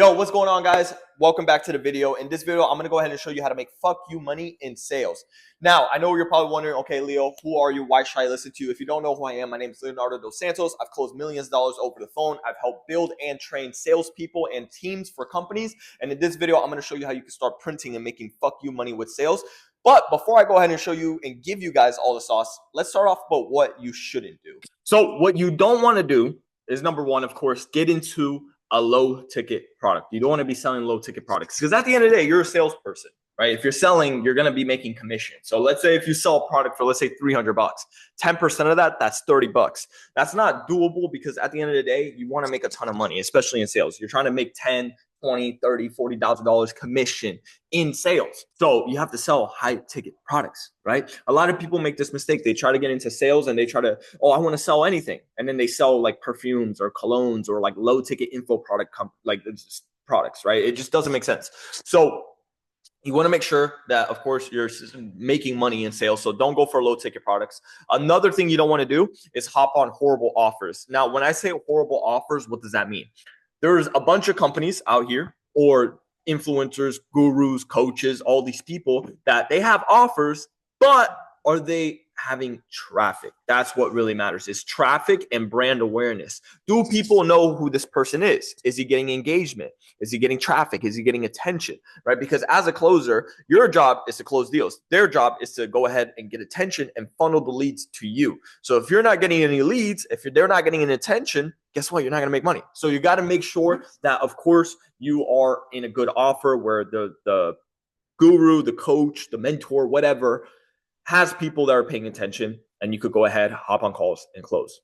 Yo, what's going on, guys? Welcome back to the video. In this video, I'm going to go ahead and show you how to make fuck you money in sales. Now, I know you're probably wondering, okay, Leo, who are you? Why should I listen to you? If you don't know who I am, my name is Leonardo Dos Santos. I've closed millions of dollars over the phone. I've helped build and train salespeople and teams for companies. And in this video, I'm going to show you how you can start printing and making fuck you money with sales. But before I go ahead and show you and give you guys all the sauce, let's start off about what you shouldn't do. So what you don't want to do is, number one, of course, get into a low ticket product. You don't want to be selling low ticket products because at the end of the day, you're a salesperson, right? If you're selling, you're going to be making commission. So let's say if you sell a product for, let's say $300, 10% of that, that's $30. That's not doable because at the end of the day, you want to make a ton of money, especially in sales. You're trying to make 10, 20, 30, $40,000 commission in sales. So you have to sell high ticket products, right? A lot of people make this mistake. They try to get into sales and they try to, oh, I want to sell anything. And then they sell like perfumes or colognes or like low ticket info product, products, right? It just doesn't make sense. So you want to make sure that, of course, you're making money in sales. So don't go for low ticket products. Another thing you don't want to do is hop on horrible offers. Now, when I say horrible offers, what does that mean? There's a bunch of companies out here, or influencers, gurus, coaches, all these people that they have offers, but are they having traffic? That's what really matters, is traffic and brand awareness. Do people know who this person is? Is he getting engagement? Is he getting traffic? Is he getting attention, right? Because as a closer, your job is to close deals. Their job is to go ahead and get attention and funnel the leads to you. So if you're not getting any leads, if they're not getting any attention, guess what? You're not going to make money. So you got to make sure that, of course, you are in a good offer where the guru, the coach, the mentor, whatever, has people that are paying attention, and you could go ahead, hop on calls, and close.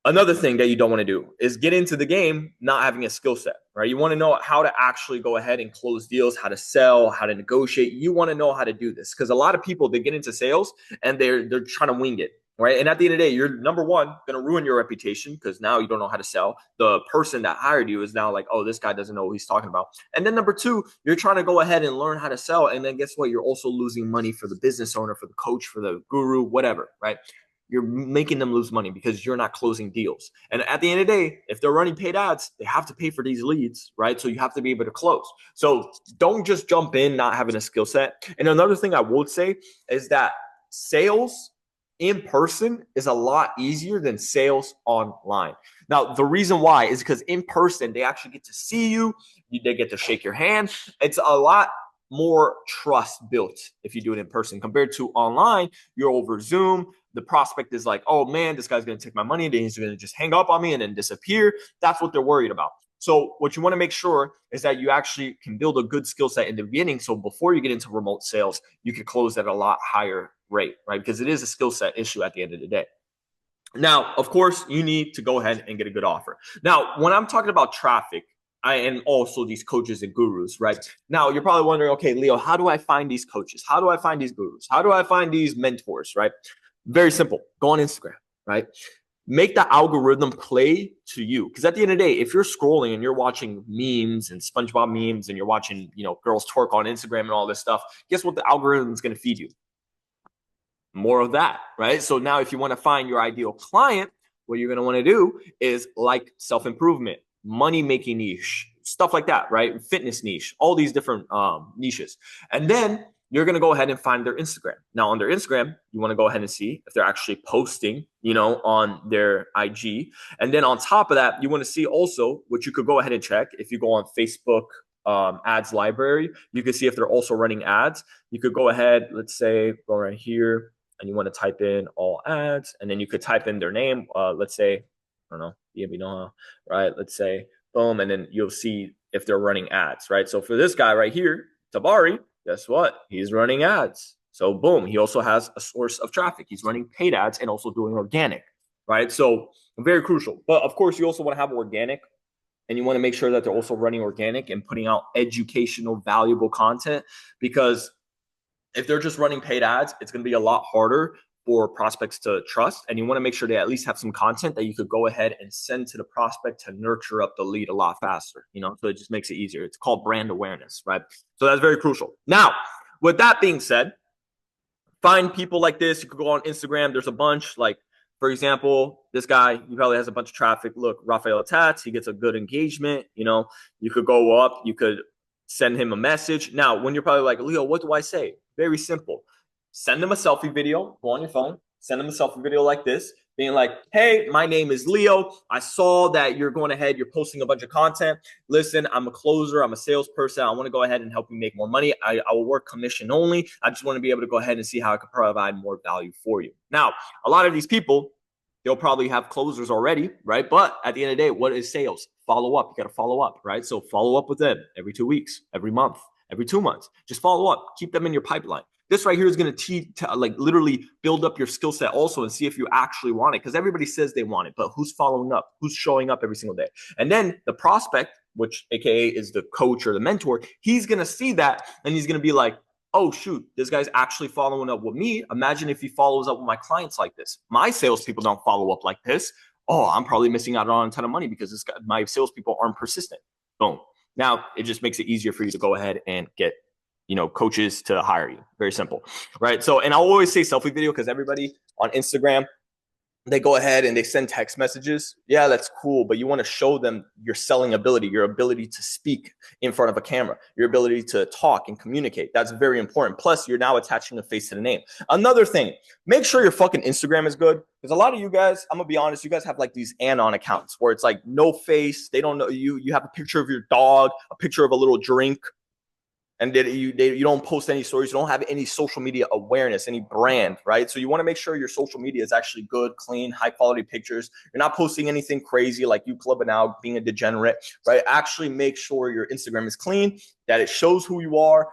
Another thing that you don't want to do is get into the game not having a skill set, right? You want to know how to actually go ahead and close deals, how to sell, how to negotiate. You want to know how to do this because a lot of people, they get into sales and they're trying to wing it, right? And at the end of the day, you're, number one, going to ruin your reputation because now you don't know how to sell. The person that hired you is now like, oh, this guy doesn't know what he's talking about. And then number two, you're trying to go ahead and learn how to sell. And then guess what? You're also losing money for the business owner, for the coach, for the guru, whatever, right? You're making them lose money because you're not closing deals. And at the end of the day, if they're running paid ads, they have to pay for these leads, right? So you have to be able to close. So don't just jump in not having a skill set. And another thing I would say is that sales in person is a lot easier than sales online. Now, the reason why is because in person, they actually get to see you. They get to shake your hand. It's a lot more trust built if you do it in person compared to online. You're over Zoom. The prospect is like, oh man, this guy's going to take my money. Then he's going to just hang up on me and then disappear. That's what they're worried about. So what you want to make sure is that you actually can build a good skill set in the beginning. So before you get into remote sales, you can close at a lot higher rate, right? Because it is a skill set issue at the end of the day. Now, of course, you need to go ahead and get a good offer. Now, when I'm talking about traffic, and also these coaches and gurus, right? Now, you're probably wondering, okay, Leo, how do I find these coaches? How do I find these gurus? How do I find these mentors, right? Very simple. Go on Instagram, right? Make the algorithm play to you. Because at the end of the day, if you're scrolling and you're watching memes and SpongeBob memes and you're watching, girls twerk on Instagram and all this stuff, guess what the algorithm is going to feed you? More of that, right? So now if you want to find your ideal client, what you're going to want to do is like self-improvement, money-making niche, stuff like that, right? Fitness niche, all these different niches. And then you're going to go ahead and find their Instagram. Now on their Instagram, you want to go ahead and see if they're actually posting, on their IG. And then on top of that, you want to see also what you could go ahead and check. If you go on Facebook ads library, you can see if they're also running ads. You could go ahead, let's say, go right here and you want to type in all ads. And then you could type in their name. Let's say, I don't know, Noah, right? Let's say, boom. And then you'll see if they're running ads, right? So for this guy right here, Tabari, guess what? He's running ads. So boom, he also has a source of traffic. He's running paid ads and also doing organic, right? So very crucial. But of course, you also want to have organic, and you want to make sure that they're also running organic and putting out educational, valuable content, because if they're just running paid ads, it's going to be a lot harder for prospects to trust. And you want to make sure they at least have some content that you could go ahead and send to the prospect to nurture up the lead a lot faster, so it just makes it easier. It's called brand awareness, right? So that's very crucial. Now, with that being said, find people like this. You could go on Instagram. There's a bunch, like For example, this guy, he probably has a bunch of traffic. Look, Rafael Tats, he gets a good engagement. You know, you could go up, you could send him a message. Now, when you're probably like, Leo, what do I say? Very simple. Send him a selfie video, go on your phone, send him a selfie video like this, being like, hey, my name is Leo. I saw that you're going ahead, you're posting a bunch of content. Listen, I'm a closer, I'm a salesperson. I want to go ahead and help you make more money. I will work commission only. I just want to be able to go ahead and see how I can provide more value for you. Now, a lot of these people, they'll probably have closers already, right? But at the end of the day, what is sales? Follow up. You got to follow up, right? So follow up with them every 2 weeks, every month, every 2 months. Just follow up. Keep them in your pipeline. This right here is going to like literally build up your skill set also and see if you actually want it, because everybody says they want it, but who's following up? Who's showing up every single day? And then the prospect, which AKA is the coach or the mentor, he's going to see that and he's going to be like, oh, shoot, this guy's actually following up with me. Imagine if he follows up with my clients like this. My salespeople don't follow up like this. Oh, I'm probably missing out on a ton of money because this guy, my salespeople aren't persistent. Boom. Now, it just makes it easier for you to go ahead and get, you know, coaches to hire you. Very simple, right? So, and I'll always say selfie video because everybody on Instagram, they go ahead and they send text messages. Yeah, that's cool. But you want to show them your selling ability, your ability to speak in front of a camera, your ability to talk and communicate. That's very important. Plus, you're now attaching a face to the name. Another thing, make sure your fucking Instagram is good. Because a lot of you guys, I'm going to be honest, you guys have like these anon accounts where it's like no face. They don't know you. You have a picture of your dog, a picture of a little drink. And you don't post any stories. You don't have any social media awareness, any brand, right? So you want to make sure your social media is actually good, clean, high quality pictures. You're not posting anything crazy like you clubbing out, being a degenerate, right? Actually make sure your Instagram is clean, that it shows who you are.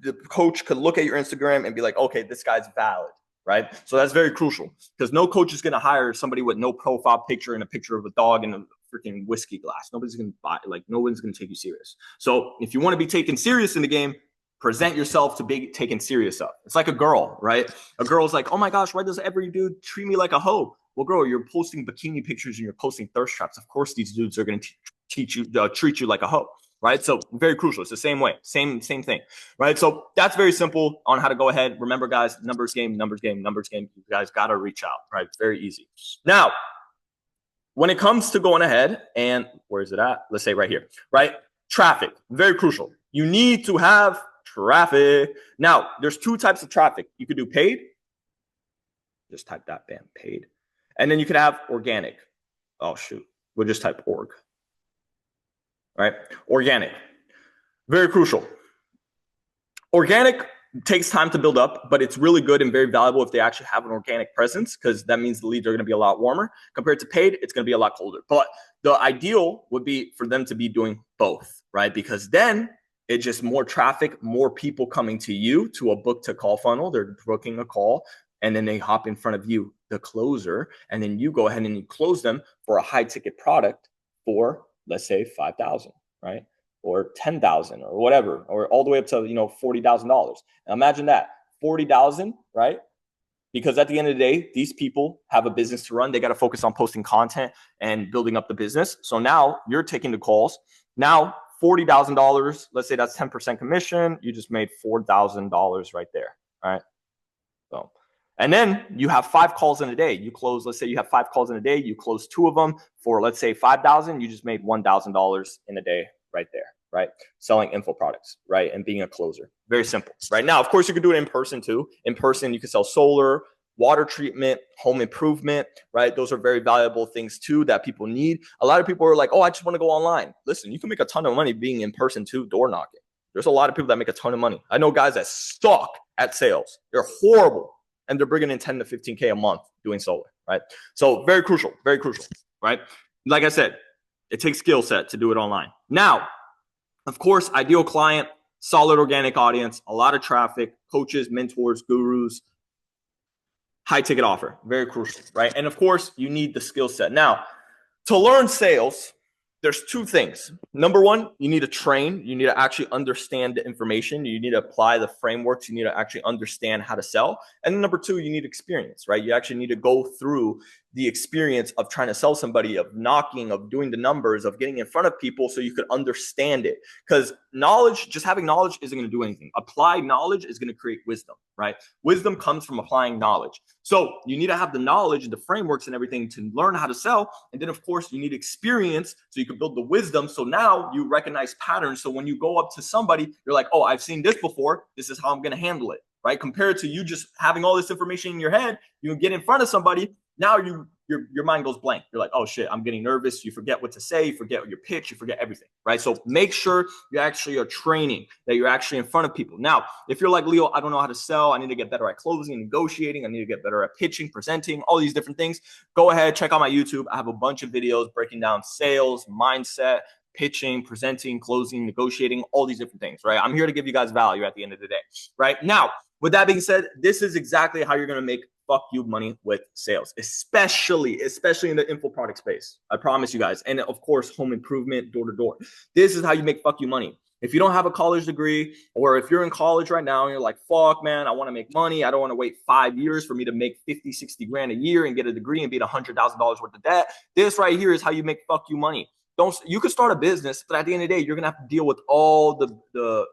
The coach could look at your Instagram and be like, okay, this guy's valid, right? So that's very crucial because no coach is going to hire somebody with no profile picture and a picture of a dog and a freaking whiskey glass. Nobody's going to buy, like, no one's going to take you serious. So if you want to be taken serious in the game, present yourself to be taken serious of. It's like a girl, right? A girl's like, oh my gosh, why does every dude treat me like a hoe? Well, girl, you're posting bikini pictures and you're posting thirst traps. Of course, these dudes are going to treat you like a hoe. Right. So very crucial. It's the same way. Same thing. Right. So that's very simple on how to go ahead. Remember, guys, numbers game, numbers game, numbers game. You guys got to reach out. Right. Very easy. Now, when it comes to going ahead and where is it at? Let's say right here. Right. Traffic. Very crucial. You need to have traffic. Now, there's 2 types of traffic. You could do paid. Just type that, bam, paid. And then you could have organic. Oh, shoot. We'll just type org. Right? Organic. Very crucial. Organic takes time to build up, but it's really good and very valuable if they actually have an organic presence, because that means the leads are going to be a lot warmer. Compared to paid, it's going to be a lot colder. But the ideal would be for them to be doing both, right? Because then it's just more traffic, more people coming to you to a book to call funnel. They're booking a call and then they hop in front of you, the closer, and then you go ahead and you close them for a high ticket product for, let's say, $5,000, right? Or $10,000 or whatever, or all the way up to, $40,000. Imagine that, $40,000, right? Because at the end of the day, these people have a business to run. They got to focus on posting content and building up the business. So now you're taking the calls. Now $40,000, let's say that's 10% commission. You just made $4,000 right there, all right? So, and then you have 5 calls in a day. You close, let's say you have 5 calls in a day. You close 2 of them for, let's say, $5,000. You just made $1,000 in a day right there, right? Selling info products, right? And being a closer. Very simple, right? Now, of course, you could do it in person too. In person, you can sell solar, water treatment, home improvement, right? Those are very valuable things too that people need. A lot of people are like, oh, I just want to go online. Listen, you can make a ton of money being in person too, door knocking. There's a lot of people that make a ton of money. I know guys that suck at sales. They're horrible. And they're bringing in 10 to 15K a month doing solar, right? So very crucial, right? Like I said, it takes skill set to do it online. Now, of course, ideal client, solid organic audience, a lot of traffic, coaches, mentors, gurus, high ticket offer, very crucial, right? And of course, you need the skill set. Now, to learn sales, there's 2 things. Number 1, you need to train. You need to actually understand the information. You need to apply the frameworks. You need to actually understand how to sell. And number 2, you need experience, right? You actually need to go through the experience of trying to sell somebody, of knocking, of doing the numbers, of getting in front of people so you could understand it. Because knowledge, just having knowledge isn't going to do anything. Applied knowledge is going to create wisdom, right? Wisdom comes from applying knowledge. So you need to have the knowledge, the frameworks and everything to learn how to sell. And then of course you need experience so you can build the wisdom. So now you recognize patterns. So when you go up to somebody, you're like, oh, I've seen this before. This is how I'm going to handle it, right? Compared to you just having all this information in your head, you get in front of somebody. Now your mind goes blank. You're like, oh shit, I'm getting nervous. You forget what to say, you forget your pitch, you forget everything, right? So make sure you actually are training, that you're actually in front of people. Now, if you're like, Leo, I don't know how to sell, I need to get better at closing, negotiating, I need to get better at pitching, presenting, all these different things, go ahead, check out my YouTube. I have a bunch of videos breaking down sales, mindset, pitching, presenting, closing, negotiating, all these different things, right? I'm here to give you guys value at the end of the day, right? Now, with that being said, this is exactly how you're going to make fuck you money with sales, especially in the info product space. I promise you guys. And of course, home improvement, door to door. This is how you make fuck you money. If you don't have a college degree, or if you're in college right now and you're like, fuck, man, I want to make money. I don't want to wait 5 years for me to make 50, 60 grand a year and get a degree and be $100,000 worth of debt. This right here is how you make fuck you money. You can start a business, but at the end of the day, you're going to have to deal with all the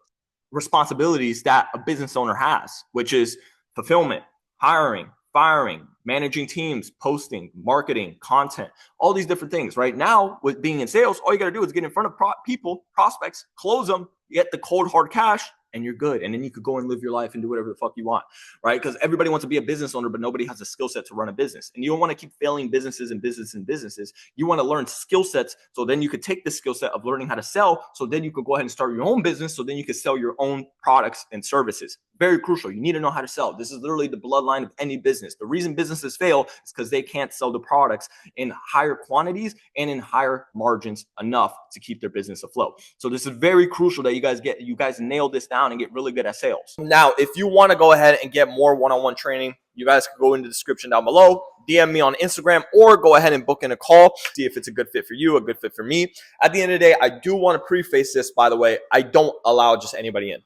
responsibilities that a business owner has, which is fulfillment, hiring, firing, managing teams, posting, marketing, content, all these different things. Right now, with being in sales, all you got to do is get in front of people, prospects, close them, get the cold hard cash, and you're good. And then you could go and live your life and do whatever the fuck you want, right? Because everybody wants to be a business owner, but nobody has a skill set to run a business. And you don't want to keep failing businesses and businesses. You want to learn skill sets. So then you could take the skill set of learning how to sell. So then you could go ahead and start your own business. So then you could sell your own products and services. Very crucial. You need to know how to sell. This is literally the bloodline of any business. The reason businesses fail is because they can't sell the products in higher quantities and in higher margins enough to keep their business afloat. So this is very crucial that you guys nail this down and get really good at sales. Now, if you want to go ahead and get more one-on-one training, you guys can go in the description down below, DM me on Instagram, or go ahead and book in a call, see if it's a good fit for you, a good fit for me. At the end of the day, I do want to preface this, by the way, I don't allow just anybody in.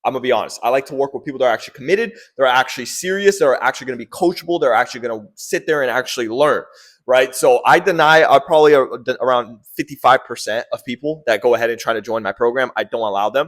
I'm going to be honest. I like to work with people that are actually committed. They're actually serious. They're actually going to be coachable. They're actually going to sit there and actually learn, right? So I probably around 55% of people that go ahead and try to join my program. I don't allow them.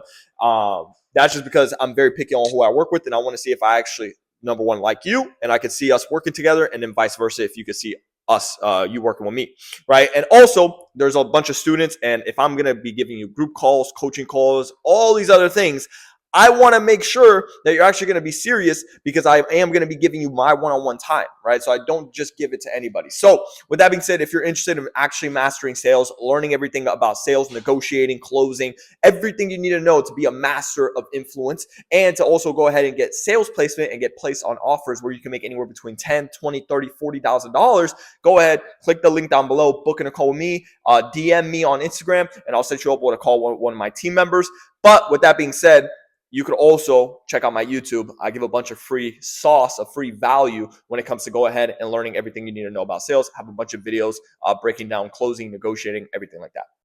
That's just because I'm very picky on who I work with. And I want to see if I actually, number one, like you, and I could see us working together, and then vice versa, if you could see us, you working with me, right? And also, there's a bunch of students, and if I'm going to be giving you group calls, coaching calls, all these other things, I want to make sure that you're actually going to be serious, because I am going to be giving you my one-on-one time, right? So I don't just give it to anybody. So with that being said, if you're interested in actually mastering sales, learning everything about sales, negotiating, closing, everything you need to know to be a master of influence, and to also go ahead and get sales placement and get placed on offers where you can make anywhere between $10, $20, $30, $40,000, go ahead, click the link down below, book in a call with me, DM me on Instagram, and I'll set you up with a call with one of my team members. But with that being said, you could also check out my YouTube. I give a bunch of free sauce, of free value when it comes to go ahead and learning everything you need to know about sales. I have a bunch of videos breaking down closing, negotiating, everything like that.